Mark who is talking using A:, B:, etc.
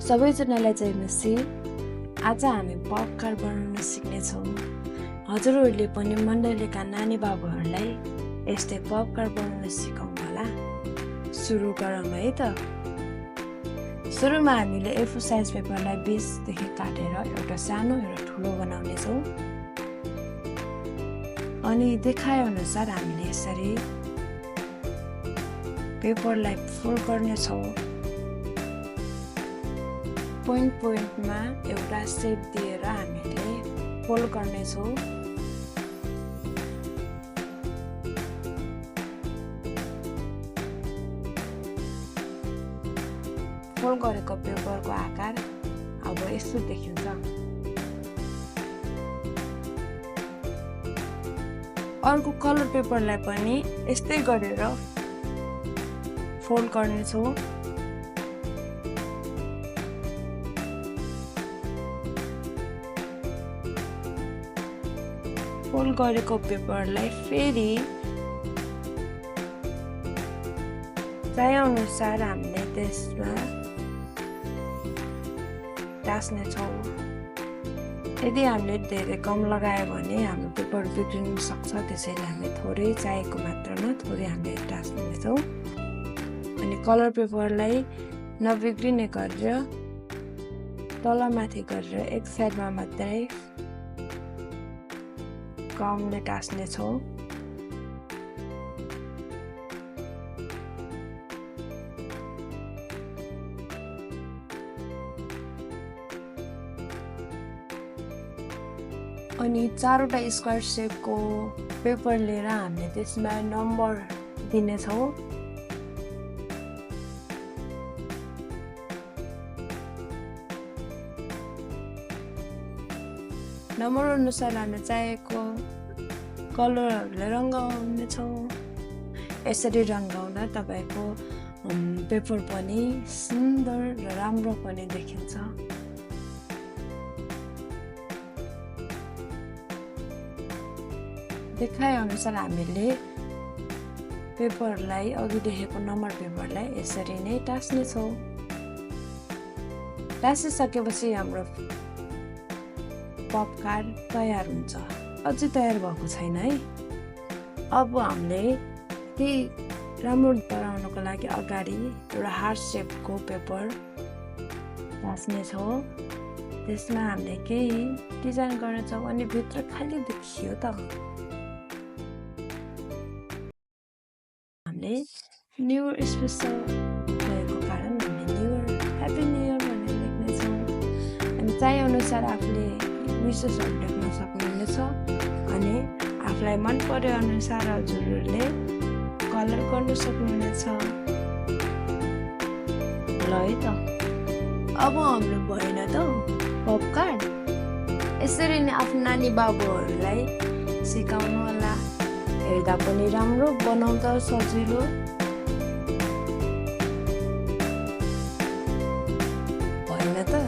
A: सबैजनालाई जय मसी। आज हामी पप कार्ड बनाउन सिक्नेछौँ। हजुरहरूले पनि मण्डलीका नानी बाबुहरूलाई यस्तै पप कार्ड बनाउन सिकाउनु होला। सुरु गरौँ है त। सुरुमा हामीले A4 साइज पेपरलाई 20 देखि काटेर एउटा सानो एउटा ठुलो बनाउनेछौँ। अनि देखाए अनुसार हामीले यसरी पेपरलाई फोल्ड गर्नेछौँ। पोइन्टमा एउटा सेप दिएर हामीले फोल्ड गर्नेछौँ। फोल्ड गरेको पेपरको आकार अब यस्तो देखिन्छ। अर्को कलर पेपरलाई पनि यस्तै गरेर फोल्ड गर्नेछौँ। फोल्ड गरेको पेपरलाई फेरि चाहेअनुसार हामीले त्यसमा टाँस्नेछौँ। यदि हामीले धेरै कम लगायो भने हाम्रो पेपर बिग्रिन सक्छ, त्यसैले हामीले थोरै चाहिएको मात्रामा थोरै हामीले टाँस्नेछौँ। अनि कलर पेपरलाई नबिग्रिने गरेर तलमाथि गरेर एक साइडमा मात्रै कमले टाँस्नेछौँ। अनि चारवटा स्क्वायर शेपको पेपर लिएर हामीले त्यसमा नम्बर दिनेछौँ। नम्बर अनुसार हामीले चाहिएको कलरहरूले रङ्गाउनेछौँ। यसरी रङ्गाउँदा तपाईँको पेपर पनि सुन्दर र राम्रो पनि देखिन्छ। देखाए अनुसार हामीले पेपरलाई अघि देखेको नम्बर पेपरलाई यसरी नै टाँस्नेछौँ। टाँसिसकेपछि हाम्रो पप कार्ड तयार हुन्छ। अझै तयार भएको छैन है। अब हामीले त्यही राम्रो बनाउनको लागि अगाडि एउटा हार्ट सेपको पेपर टाँस्नेछौँ। त्यसमा हामीले केही डिजाइन गर्नेछौँ अनि भित्र खाली देखियो त। हामीले न्यू इयर स्पेसल भएको कारण हामीले new year happy new year भनेर लेख्नेछौँ। अनि चाहिएअनुसार आफूले विशेषहरू लेख्न सक्नुहुनेछ। अनि आफूलाई मन पर्यो अनुसार हजुरहरूले कलर गर्नु सक्नुहुनेछ। ल है त। अब हाम्रो भएन त पप कार्ड। यसरी नै आफ्नो नानी बाबुहरूलाई सिकाउनु होला। हेर्दा पनि राम्रो, बनाउँदा सजिलो। भएन त।